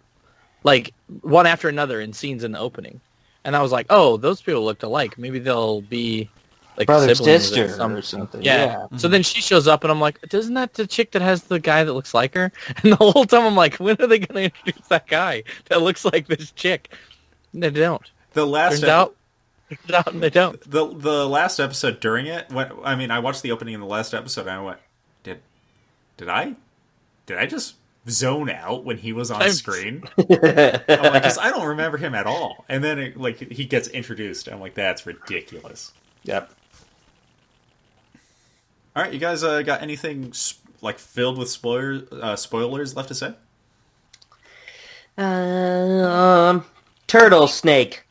like, one after another in scenes in the opening. And I was like, oh, those people looked alike. Maybe they'll be like brother siblings sister or something. Yeah. So then she shows up, and I'm like, isn't that the chick that has the guy that looks like her? And the whole time I'm like, when are they going to introduce that guy that looks like this chick? And they don't. The last Turns out they don't. The last episode during it, I watched the opening in the last episode, and I went, did I just zone out when he was on screen? I'm like, 'cause I don't remember him at all. And then he gets introduced. I'm like, that's ridiculous. Yep. All right, you guys got anything filled with spoilers left to say? Turtle snake.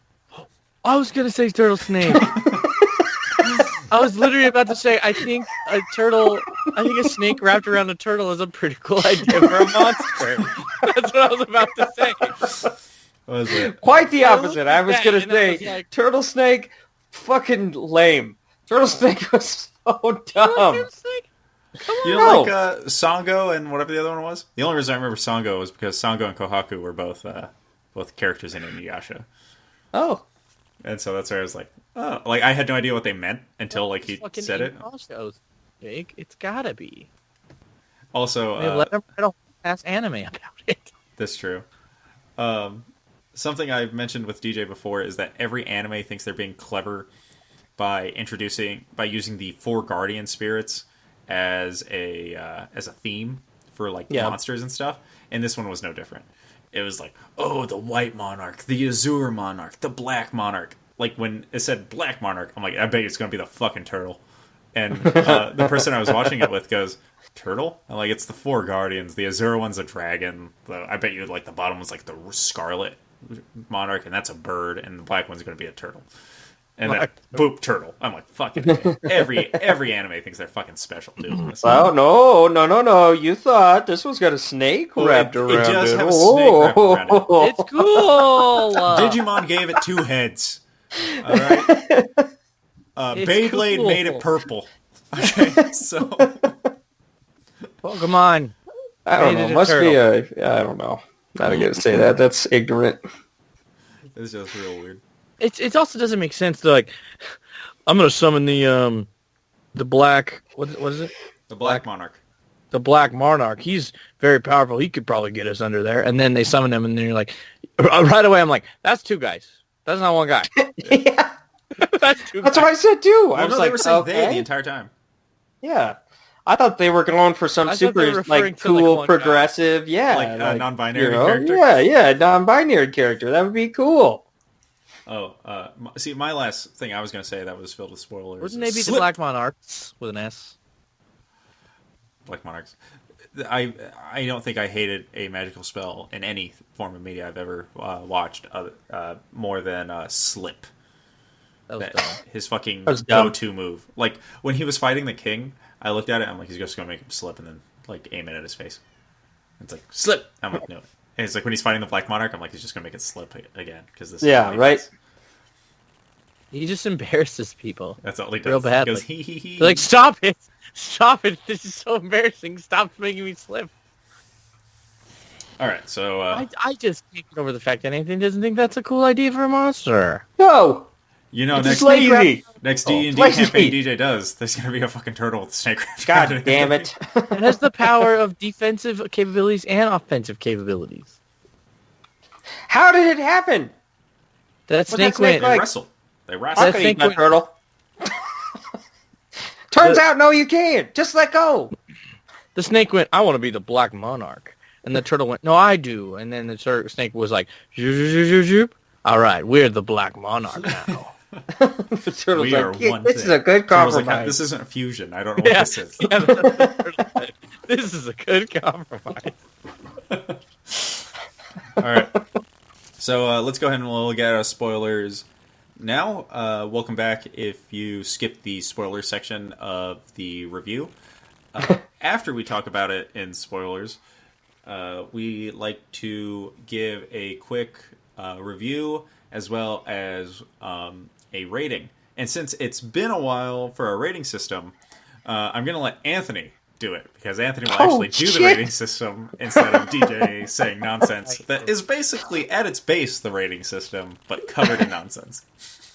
I was going to say turtle snake. I was literally about to say, I think a snake wrapped around a turtle is a pretty cool idea for a monster. That's what I was about to say. What was it? Quite the opposite. I was going to I say, was like, turtle snake, fucking lame. Turtle snake was so dumb. turtle snake? Come on. You don't like Sango and whatever the other one was? The only reason I remember Sango was because Sango and Kohaku were both characters in Inuyasha. Oh. And so that's where I was like, oh. Like, I had no idea what they meant until, he said it. Jake, it's gotta be. Also, Let them write a past anime about it. That's true. Something I've mentioned with DJ before is that every anime thinks they're being clever by using the four guardian spirits as a theme for monsters and stuff. And this one was no different. It was like, oh, the white monarch, the azure monarch, the black monarch. Like, when it said black monarch, I'm like, I bet it's going to be the fucking turtle. And the person I was watching it with goes, turtle? I'm like, it's the four guardians. The azure one's a dragon. I bet you, the bottom was, the scarlet monarch, and that's a bird. And the black one's going to be a turtle. And then, boop, turtle. I'm like, fucking every anime thinks they're fucking special, dude. Well, no. You thought this was got a snake wrapped around it. It does have a snake wrapped around it. It's cool! Digimon gave it 2 heads. All right? Beyblade made it purple. Okay, so... Pokemon. I don't know. Must be I don't know. Not going to say that. That's ignorant. It's just real weird. It also doesn't make sense to I'm gonna summon the black what is it? The Black Monarch. The Black Monarch. He's very powerful. He could probably get us under there. And then they summon him, and then you're like, right away, I'm like, that's 2 guys. That's not 1 guy. Yeah. That's 2 That's guys. what I said too. I was they like, were saying okay. they the entire time. Yeah. I thought they were going for some super cool, progressive, non-binary character. Yeah, non-binary character. That would be cool. Oh, see, my last thing I was going to say that was filled with spoilers. Wouldn't they be the Black Monarchs with an S? Black Monarchs. I don't think I hated a magical spell in any form of media I've ever watched more than Slip. That was dumb. His fucking go-to move. Like, when he was fighting the king, I looked at it, I'm like, he's just going to make him slip and then, aim it at his face. It's like, slip! I'm like, no. And it's like, when he's fighting the Black Monarch, I'm like, he's just going to make it slip again. Cause this yeah, right? He just embarrasses people. That's all he does. Real badly. He goes, he. They're like, stop it! Stop it! This is so embarrassing. Stop making me slip. Alright, so... I just can't get over the fact that Anthony doesn't think that's a cool idea for a monster. No! You know, next D&D campaign DJ does, there's going to be a fucking turtle with a snake. God damn it. It has the power of defensive capabilities and offensive capabilities. How did it happen? That snake went... They wrestle. I can eat my turtle. Turns out, no, you can't. Just let go. The snake went, I want to be the Black Monarch. And the turtle went, no, I do. And then the snake was like, zoop, zoop, zoop, zoop. All right, we're the Black Monarch now. The turtle's we are one this thing. is a good compromise. Like, this isn't a fusion. I don't know what this is. This is a good compromise. All right. So let's go ahead and we'll get our spoilers now. Welcome back if you skipped the spoiler section of the review. After we talk about it in spoilers, we like to give a quick review as well as a rating. And since it's been a while for our rating system, I'm going to let Anthony do it, because Anthony will actually do the rating system instead of DJ saying nonsense. That is basically, at its base, the rating system, but covered in nonsense.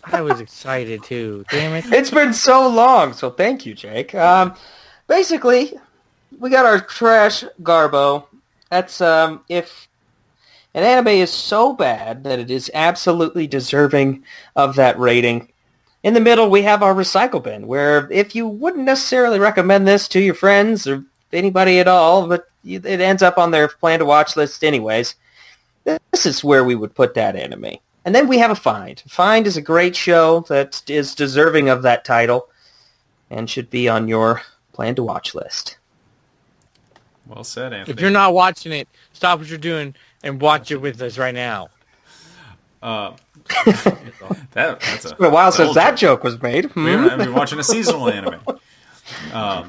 I was excited too. Damn it. It's been so long, so thank you, Jake. Basically, we got our trash garbo. That's, if an anime is so bad that it is absolutely deserving of that rating. In the middle, we have our recycle bin, where if you wouldn't necessarily recommend this to your friends or anybody at all, but it ends up on their plan-to-watch list anyways, this is where we would put that anime. And then we have a Find. Find is a great show that is deserving of that title and should be on your plan-to-watch list. Well said, Anthony. If you're not watching it, stop what you're doing and watch it with us right now. That's it's been a while since that joke was made. We've been watching a seasonal anime. All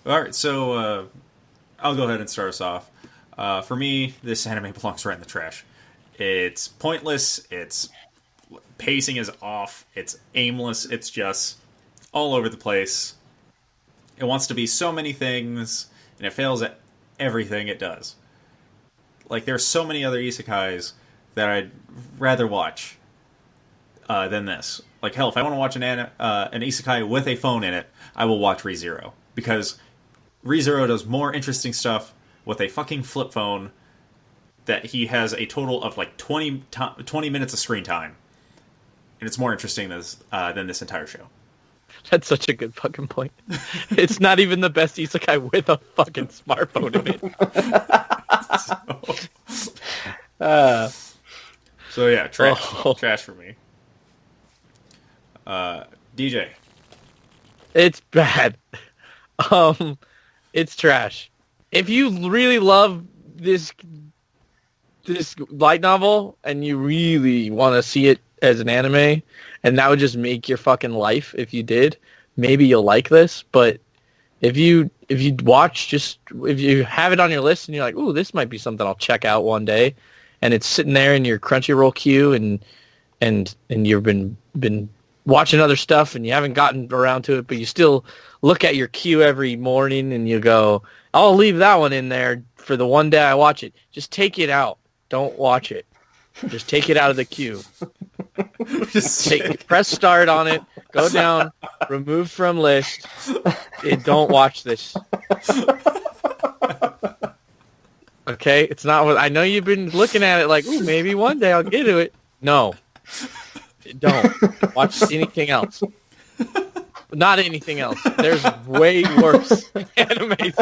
right, so I'll go ahead and start us off. For me, this anime belongs right in the trash. It's pointless. Its pacing is off. It's aimless. It's just all over the place. It wants to be so many things, and it fails at everything it does. Like, there's so many other isekais that I'd rather watch than this. Like, hell, if I want to watch an isekai with a phone in it, I will watch ReZero. Because ReZero does more interesting stuff with a fucking flip phone that he has a total of like 20 minutes of screen time. And it's more interesting than this entire show. That's such a good fucking point. It's not even the best isekai with a fucking smartphone in it. So yeah, trash. Trash for me. DJ. It's bad. It's trash. If you really love this light novel and you really want to see it as an anime, and that would just make your fucking life if you did, maybe you'll like this. But if you watch, if you have it on your list and you're like, ooh, this might be something I'll check out one day, and it's sitting there in your Crunchyroll queue, and you've been watching other stuff and you haven't gotten around to it, but you still look at your queue every morning and you go, I'll leave that one in there for the one day I watch it. Just take it out. Don't watch it. Just take it out of the queue. Press start on it. Go down. Remove from list. Don't watch this. Okay? It's not what... I know you've been looking at it like, ooh, maybe one day I'll get to it. No. Don't. Watch anything else. Not anything else. There's way worse animes.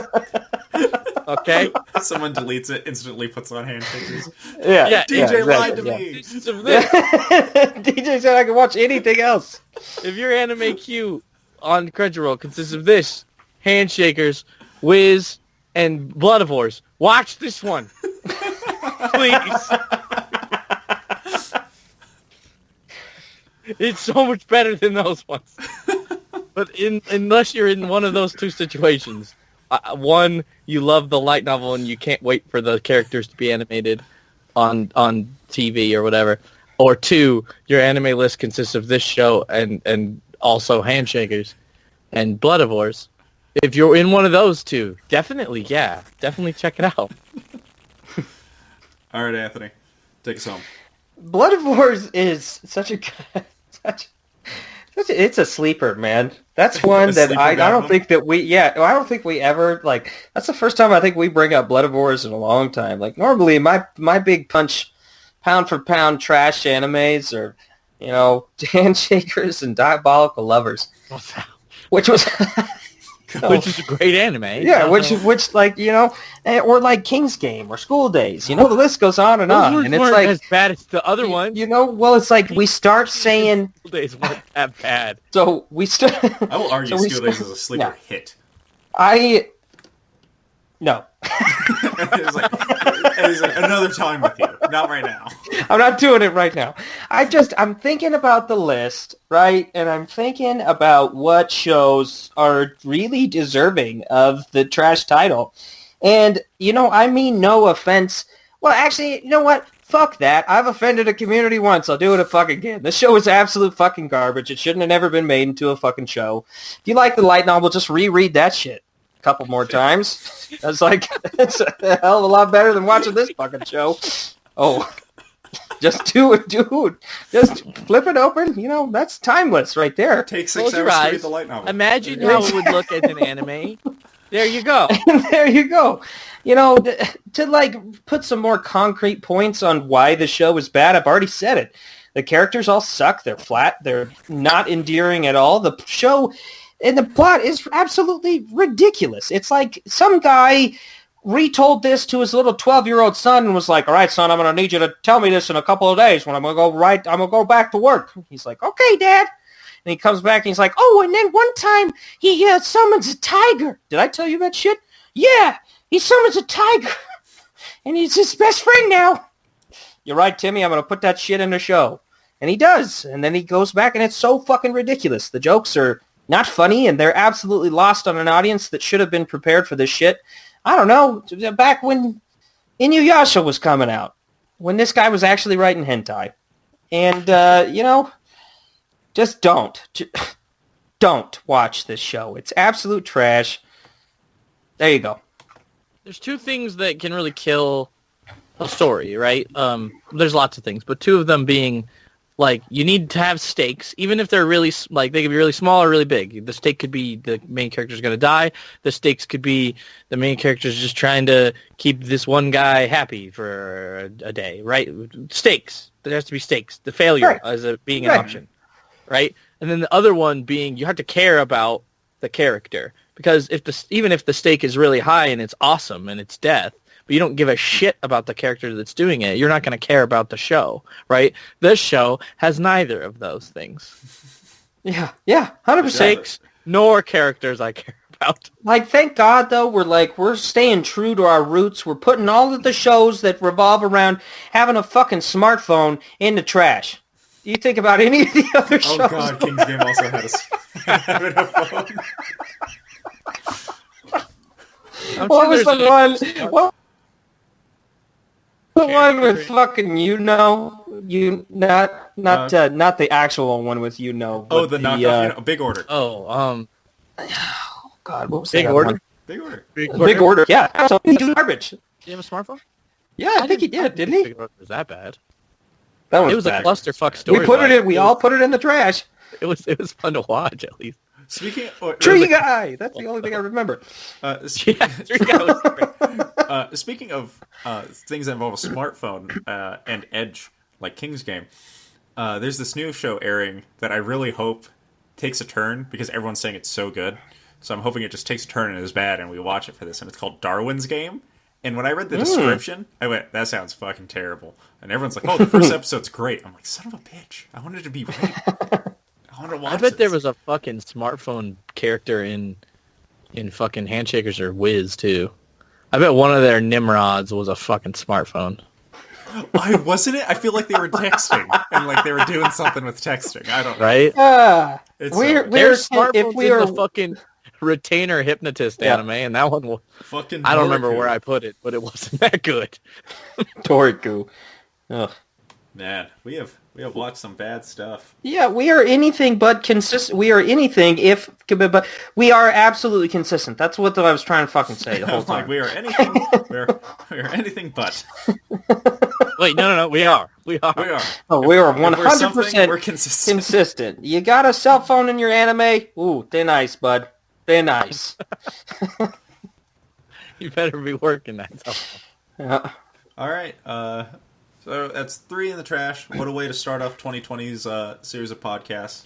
Okay? Someone deletes it, instantly puts on hand pictures. Yeah, DJ lied to me. DJ said I could watch anything else. If your anime queue on Crunchyroll consists of this, Handshakers, Wiz, and Blood of Wars, watch this one. Please. It's so much better than those ones. But unless you're in one of those two situations, one, you love the light novel and you can't wait for the characters to be animated on TV or whatever, or two, your anime list consists of this show and also Handshakers and Blood of Wars. If you're in one of those two, definitely check it out. All right, Anthony, take us home. Blood of Wars is it's a sleeper, man. That's one that I don't think that I don't think we ever, like, that's the first time I think we bring up Blood of Wars in a long time. Like, normally my big punch, pound for pound trash animes are, Handshakers and Diabolical Lovers. Which was... Which is a great anime. Yeah, which like, or like King's Game or School Days. The list goes on and on. And it's like as bad as the other one. Well, it's like we start saying School Days weren't that bad. So we start. I will argue School Days is a sleeper hit. No. It's like another time with you. Not right now. I'm not doing it right now. I'm thinking about the list, right? And I'm thinking about what shows are really deserving of the trash title. And, I mean no offense. Well, actually, you know what? Fuck that. I've offended a community once. I'll do it a fucking again. This show is absolute fucking garbage. It shouldn't have never been made into a fucking show. If you like the light novel, just reread that shit. couple more times. I was like, it's a hell of a lot better than watching this fucking show. Oh, just do it, dude. Just flip it open. You know, that's timeless right there. Take 6 Close your hours to eyes. read the light novel. Imagine how it would look as an anime. There you go. There you go. You know, to like put some more concrete points on why the show is bad, I've already said it. The characters all suck. They're flat. They're not endearing at all. The show and the plot is absolutely ridiculous. It's like some guy retold this to his little 12-year-old son and was like, all right, son, I'm going to need you to tell me this in a couple of days when I'm going to go back to work. He's like, okay, Dad. And he comes back and he's like, oh, and then one time he summons a tiger. Did I tell you that shit? Yeah, he summons a tiger. And he's his best friend now. You're right, Timmy. I'm going to put that shit in the show. And he does. And then he goes back and it's so fucking ridiculous. The jokes are not funny and they're absolutely lost on an audience that should have been prepared for this shit. I don't know, back when Inuyasha was coming out, when this guy was actually writing hentai. And, you know, just don't watch this show. It's absolute trash. There you go. There's two things that can really kill a story, right? There's lots of things, but two of them being, like, you need to have stakes, even if they're really, like, they could be really small or really big. The stake could be the main character's going to die. The stakes could be the main character's just trying to keep this one guy happy for a day, right? Stakes. There has to be stakes. The failure as being an option, right? And then the other one being you have to care about the character. Because even if the stake is really high and it's awesome and it's death, but you don't give a shit about the character that's doing it, you're not going to care about the show, right? This show has neither of those things. Yeah, 100%. Stakes nor characters I care about. Like, thank God, though, we're staying true to our roots. We're putting all of the shows that revolve around having a fucking smartphone in the trash. Do you think about any of the other shows? Oh god, King's Game also having a phone. What was the one? What? The one with fucking not the actual one with Oh, the knockoff, Big Order. Oh, God, what was Big that Order? one? Big Order. Big Order. Yeah, absolutely garbage. Do you have a smartphone? Yeah, I think he did, didn't he? Big Order was that bad? That was It was bad. a clusterfuck story. We all put it in the trash. It was fun to watch at least. Speaking Tree Guy. That's the only thing I remember. Yeah, Tree Guy was great. Speaking of things that involve a smartphone and Edge, like King's Game, there's this new show airing that I really hope takes a turn because everyone's saying it's so good. So I'm hoping it just takes a turn and is bad and we watch it for this. And it's called Darwin's Game. And when I read the description, I went, that sounds fucking terrible. And everyone's like, oh, the first episode's great. I'm like, son of a bitch. I wanted to be right. I bet there was a fucking smartphone character in fucking Handshakers or Wiz too. I bet one of their Nimrods was a fucking smartphone. Why wasn't it? I feel like they were texting and like they were doing something with texting. I don't know. Right? There's smartphones in the fucking Retainer Hypnotist anime, and that one fucking. I don't remember where I put it, but it wasn't that good. Toriku. Ugh. Man, we have watched some bad stuff. Yeah, we are anything but consistent. We are anything but we are absolutely consistent. That's what I was trying to fucking say the whole time. Like we are anything. we are anything but. Wait, no, we are. Oh, we are 100% we're consistent. consistent. You got a cell phone in your anime? Ooh, they're nice, bud. They're nice. You better be working that cell phone. Yeah. All right. So that's 3 in the trash. What a way to start off 2020's series of podcasts.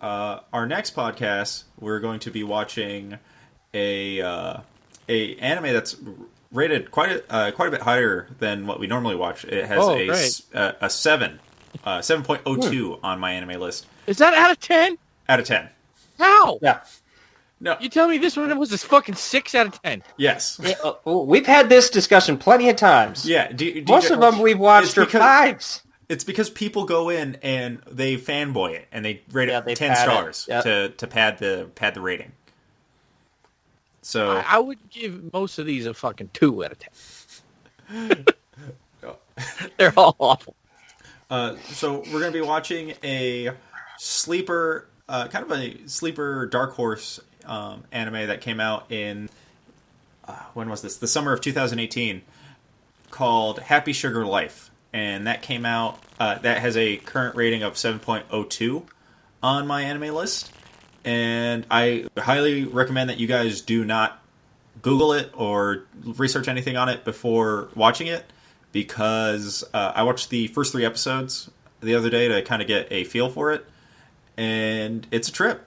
Our next podcast, we're going to be watching a anime that's rated quite a bit higher than what we normally watch. It has a 7.02 on my anime list. Is that out of 10? Out of 10. How? Yeah. No. You tell me this one was a fucking 6 out of 10. Yes. We've had this discussion plenty of times. Yeah. Most of them we've watched are 5s. It's because people go in and they fanboy it and they rate it 10 stars to pad the rating. So I would give most of these a fucking 2 out of 10. They're all awful. So we're going to be watching a sleeper, kind of a sleeper dark horse anime that came out in when was this? The summer of 2018, called Happy Sugar Life, and that came out. That has a current rating of 7.02 on my anime list, and I highly recommend that you guys do not Google it or research anything on it before watching it, because I watched the first 3 episodes the other day to kind of get a feel for it, and it's a trip.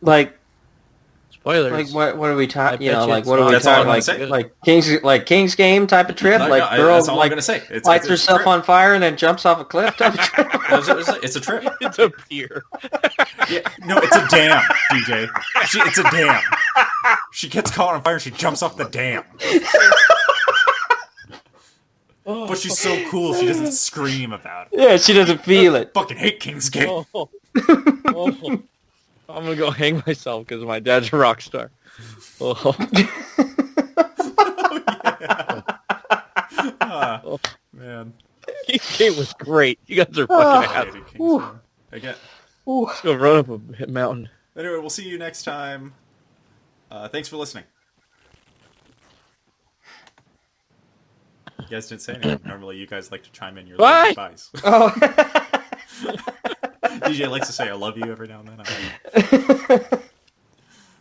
Like, Spoilers. what are we talking? You know, bet you like it's what are not. we That's all I'm talking? gonna Like say. King's Game type of trip. No, Like no, girl that's all I'm like gonna say. lights a herself trip. on fire and then jumps off a cliff type of trip. It's a trip. It's a pier. Yeah, no, it's a dam, DJ. It's a dam. She gets caught on fire and she jumps off the dam. But she's so cool, she doesn't scream about it. Yeah, she doesn't feel it. Fucking hate King's Gate. Oh. I'm gonna go hang myself because my dad's a rock star. Oh. Man. King's Gate was great. You guys are fucking I assholes. hated King's Gate. Again. Let's go run up a mountain. Anyway, we'll see you next time. Thanks for listening. You guys didn't say anything. Normally, you guys like to chime in your Bye. advice. Oh. DJ likes to say, I love you every now and then.